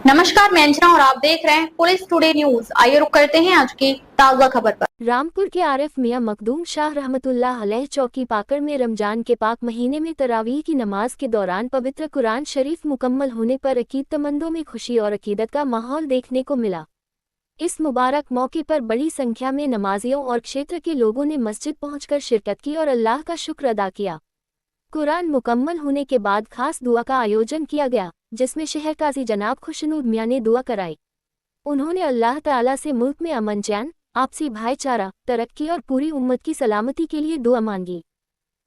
नमस्कार, मैं अंजना और आप देख रहे हैं पुलिस टुडे न्यूज। आइए रुक करते हैं आज की ताज़ा खबर पर। रामपुर के आरिफ मियां मखदूम शाह रहमतुल्लाह अलैह चौकी पाकर में रमजान के पाक महीने में तरावीह की नमाज के दौरान पवित्र कुरान शरीफ मुकम्मल होने पर अकीदतमंदों में खुशी और अकीदत का माहौल देखने को मिला। इस मुबारक मौके पर बड़ी संख्या में नमाजियों और क्षेत्र के लोगों ने मस्जिद पहुंचकर शिरकत की और अल्लाह का शुक्र अदा किया। कुरान मुकम्मल होने के बाद खास दुआ का आयोजन किया गया, जिसमें शहर काजी जनाब खुशनूर मियां ने दुआ कराई। उन्होंने अल्लाह ताला से मुल्क में अमन चैन, आपसी भाईचारा, तरक्की और पूरी उम्मत की सलामती के लिए दुआ मांगी।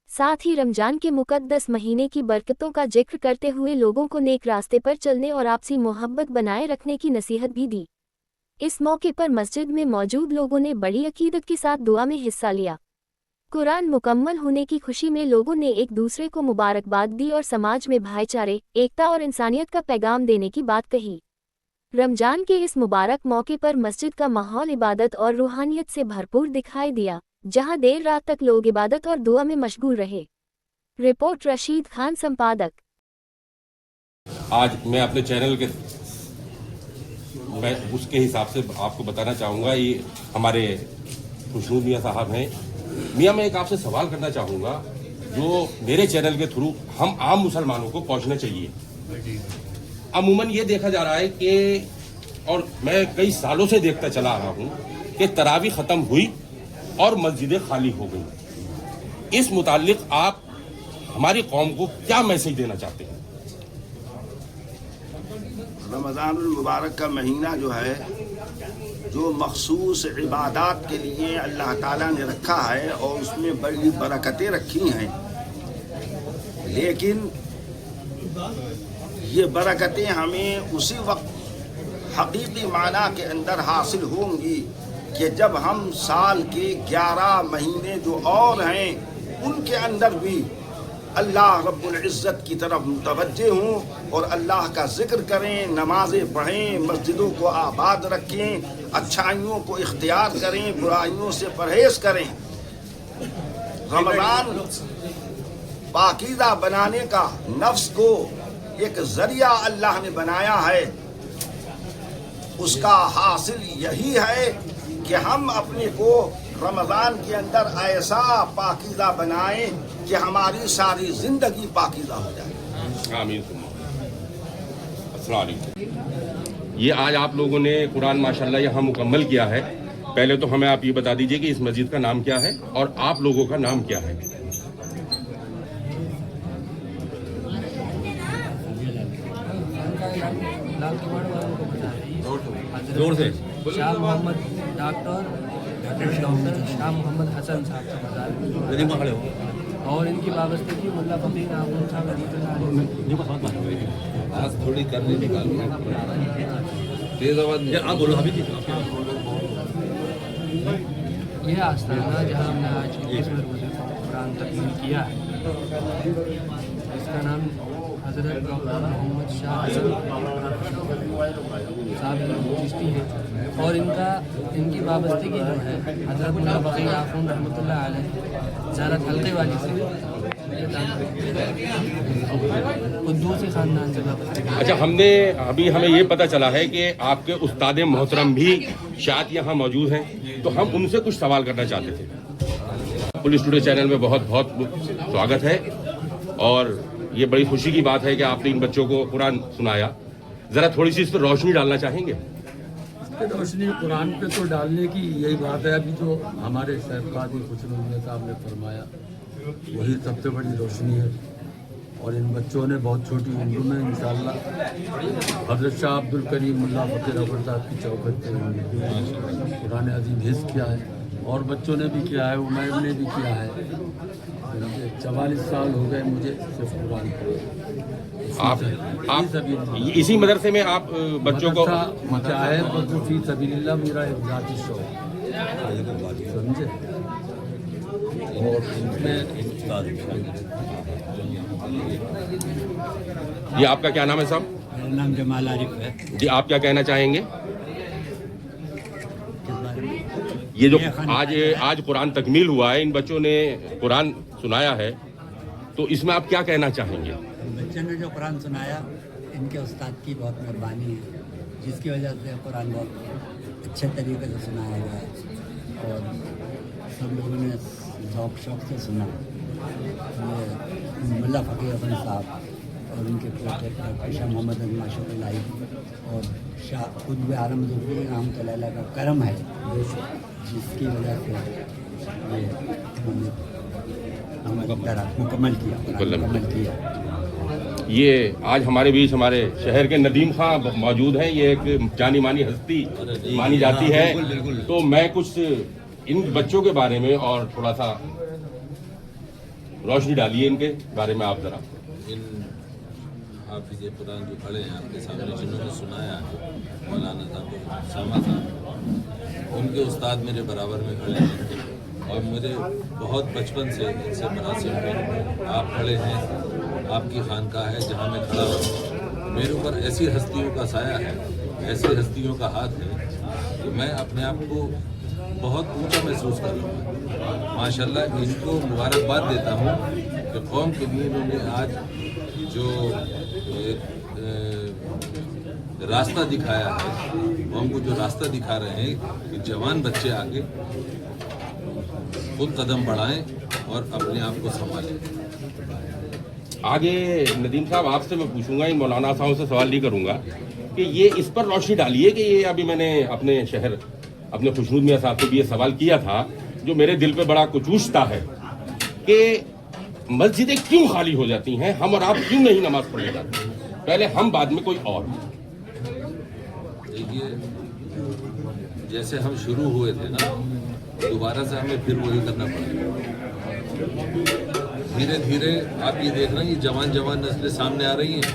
साथ ही रमजान के मुकद्दस महीने की बरकतों का जिक्र करते हुए लोगों को नेक रास्ते पर चलने और आपसी मोहब्बत बनाए रखने की नसीहत भी दी। इस मौके पर मस्जिद में मौजूद लोगों ने बड़ी अकीदत के साथ दुआ में हिस्सा लिया। कुरान मुकम्मल होने की खुशी में लोगों ने एक दूसरे को मुबारकबाद दी और समाज में भाईचारे, एकता और इंसानियत का पैगाम देने की बात कही। रमजान के इस मुबारक मौके पर मस्जिद का माहौल इबादत और रूहानियत से भरपूर दिखाई दिया, जहां देर रात तक लोग इबादत और दुआ में मशगूल रहे। रिपोर्ट रशीद खान, संपादक। आज मैं अपने चैनल के उसके हिसाब से आपको बताना चाहूँगा, ये हमारे खुशनूर मियाँ साहब हैं। मियाँ, मैं एक आपसे सवाल करना चाहूँगा जो मेरे चैनल के थ्रू हम आम मुसलमानों को पहुँचना चाहिए। अमूमन ये देखा जा रहा है कि, और मैं कई सालों से देखता चला आ रहा हूँ कि तरावीह ख़त्म हुई और मस्जिदें खाली हो गई। इस मुताल्लिक आप हमारी कौम को क्या मैसेज देना चाहते हैं? रमज़ानुल मुबारक का महीना जो है, जो मखसूस इबादत के लिए अल्लाह ताला ने रखा है और उसमें बड़ी बरकतें रखी हैं, लेकिन ये बरकतें हमें उसी वक्त हकीकी माना के अंदर हासिल होंगी कि जब हम साल के 11 महीने जो और हैं उनके अंदर भी अल्लाह रब्बुल इज़्ज़त की तरफ मुतवज्जे हों और अल्लाह का जिक्र करें, नमाज़ें पढ़ें, मस्जिदों को आबाद रखें, अच्छाइयों को इख्तियार करें, बुराइयों से परहेज़ करें। रमज़ान पाकीज़ा बनाने का, नफ्स को एक ज़रिया अल्लाह ने बनाया है। उसका हासिल यही है कि हम अपने को रमज़ान के अंदर ऐसा पाकीज़ा बनाएं कि हमारी सारी जिंदगी पाकीज़ा हो जाए। आमीन। अस्सलाम वालेकुम। ये आज आप लोगों ने कुरान माशाल्लाह यहाँ मुकम्मल किया है। पहले तो हमें आप ये बता दीजिए कि इस मस्जिद का नाम क्या है और आप लोगों का नाम क्या है? जोर से। शाह मोहम्मद डॉक्टर शाह मोहम्मद हसन साहब का मज़ार और इनकी वाबस्तगी मुल्ला फकीर आज़म साहब आज थोड़ी कर ले निकाल तेज आवाज आप बोलो। अभी यह आस्थाना जहाँ हमने आज कुरान तकमील किया है, इसका नाम हज़रत डॉक्टर मोहम्मद शाह साहब चिश्ती है और इनकी वाबस्तगी जो है हज़रत मुल्ला फकीर आज़म रहमतुल्लाह अलैह ज़ारत हल्के वाली से कुद्दूसी ख़ानदान से वाबस्तगी। अच्छा, हमें ये पता चला है कि आपके उस्ताद मोहतरम भी शायद यहाँ मौजूद हैं, तो हम उनसे कुछ सवाल करना चाहते थे। पुलिस टुडे चैनल में बहुत बहुत स्वागत है और ये बड़ी खुशी की बात है कि आपने इन बच्चों को कुरान सुनाया। ज़रा थोड़ी सी इस पर रोशनी डालना चाहेंगे? रोशनी कुरान पे तो डालने की यही बात है, अभी जो हमारे साहब खुशनूर मियां साहब ने फरमाया वही सबसे बड़ी रोशनी है। और इन बच्चों ने बहुत छोटी उम्र में इंशाअल्लाह हज़रत शाह अब्दुल करीम मुल्ला फकीर अकबर साहब की चौखट पे कुरान अज़ीम हिफ़्ज़ किया है और बच्चों ने भी किया है, उमर ने भी किया है। 44 साल हो गए मुझे सिर्फ कुरान। आप इसी मदरसे में आप बच्चों को चाहे फी सबीलिल्लाह मेरा एक ज़ाती शौक़, समझे। और ये आपका क्या नाम है साहब? मेरा नाम जमाल आरिफ है जी। आप क्या कहना चाहेंगे? ये जो आज कुरान तकमील हुआ है, इन बच्चों ने कुरान सुनाया है, तो इसमें आप क्या कहना चाहेंगे? बच्चे ने जो कुरान सुनाया इनके उस्ताद की बहुत मेहरबानी है, जिसकी वजह से कुरान बहुत अच्छे तरीके से सुनाया गया है और सब लोगों ने ज़ौक़ शौक़ से सुना। ये मुल्ला फ़कीर अहमद साहब और उनके पोते शाह मोहम्मद अजमा शुक्लाई और शाह खुद आलम ज़ुल्फ़ी रहमतुल्लाह का करम है, जिसकी वजह से ये मुकम्मल किया। ये आज हमारे बीच हमारे शहर के नदीम खां मौजूद हैं। ये एक जानी मानी हस्ती मानी जाती है। तो मैं कुछ इन बच्चों के बारे में और थोड़ा सा रोशनी डालिए इनके बारे में आप जरा। इन हाफिज़ कुरान जो खड़े हैं आपके सामने, जिन्होंने सुनाया है, मौलाना सामा साहब, उनके उस्ताद मेरे बराबर में खड़े हैं और मुझे बहुत बचपन से इनसे मुनासिब है। आप खड़े हैं, आपकी खानकाह है जहाँ मैं खड़ा हूँ। मेरे ऊपर ऐसी हस्तियों का साया है, ऐसी हस्तियों का हाथ है कि मैं अपने आप को बहुत ऊंचा महसूस कर रहा हूँ। माशाल्लाह इनको मुबारकबाद देता हूँ कि कौम के लिए इन्होंने आज जो रास्ता दिखाया है, कौम को जो रास्ता दिखा रहे हैं कि जवान बच्चे आगे खुद कदम बढ़ाएं और अपने आप को संभालें। आगे नदीम साहब आपसे मैं पूछूंगा, इन मौलाना साहब से सवाल नहीं करूंगा कि ये इस पर रोशनी डालिए कि ये अभी मैंने अपने शहर अपने खुशनूद मियाँ साहब से भी ये सवाल किया था जो मेरे दिल पे बड़ा कुचूसता है कि मस्जिदें क्यों खाली हो जाती हैं, हम और आप क्यों नहीं नमाज पढ़ने जाते, पहले हम बाद में कोई और। देखिए, जैसे हम शुरू हुए थे ना, दोबारा से हमें फिर वही करना पड़ेगा। धीरे धीरे आप ये देख रहे हैं, ये जवान नस्लें सामने आ रही हैं।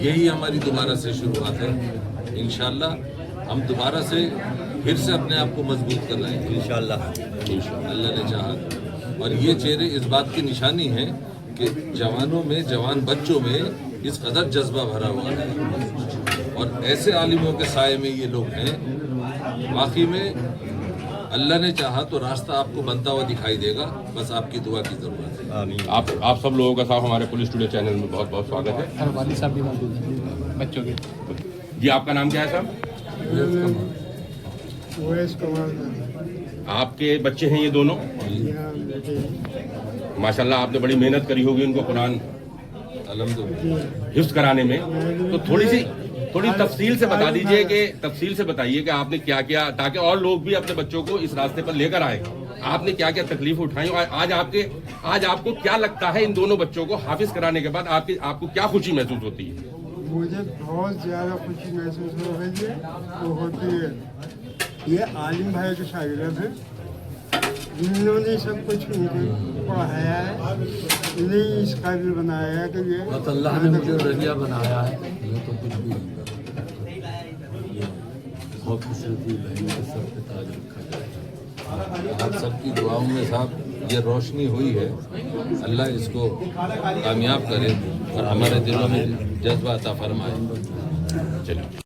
यही हमारी दोबारा से शुरुआत है। इंशाल्लाह हम दोबारा से फिर से अपने आप को मजबूत कर रहे हैं इंशाल्लाह अल्लाह ने चाहा। और ये चेहरे इस बात की निशानी है कि जवानों में, जवान बच्चों में इस कदर जज्बा भरा हुआ है और ऐसे आलिमों के साए में ये लोग हैं। वाकई में अल्लाह ने चाहा तो रास्ता आपको बनता हुआ दिखाई देगा, बस आपकी दुआ की जरूरत है। आप सब लोगों का साहब हमारे पुलिस टुडे चैनल में बहुत बहुत स्वागत है। वालिद साहब भी मौजूद हैं बच्चों के। जी आपका नाम क्या है साहब? आपके बच्चे हैं ये दोनों? माशाल्लाह आपने बड़ी मेहनत करी होगी इनको कुरान हिफ्ज़ कराने में, तो थोड़ी तफसील से बता दीजिए कि तफसील से बताइए कि आपने क्या किया ताकि और लोग भी अपने बच्चों को इस रास्ते पर लेकर आए। आपने क्या क्या तकलीफ उठाई और आज आपको क्या लगता है इन दोनों बच्चों को हाफिज कराने के बाद आपको क्या खुशी महसूस होती है? मुझे बहुत ज़्यादा खुशी महसूस हो रही है, वो होती है ये आलिम भाई के शागिर्द हैं, जिन्होंने सब कुछ उनको पढ़ाया है, इन्हें इस काबिल बनाया है कि ये बस अल्लाह ने मुझे रजिया बनाया है, मैं तो कुछ भी नहीं कर। बहुत खुश होती है बहनों के सर पे ताज रखा जाए। आप सबकी दुआओं में साहब ये रोशनी हुई है, अल्लाह इसको कामयाब करे और हमारे दिलों में जज्बा अता फरमाए। चलिए।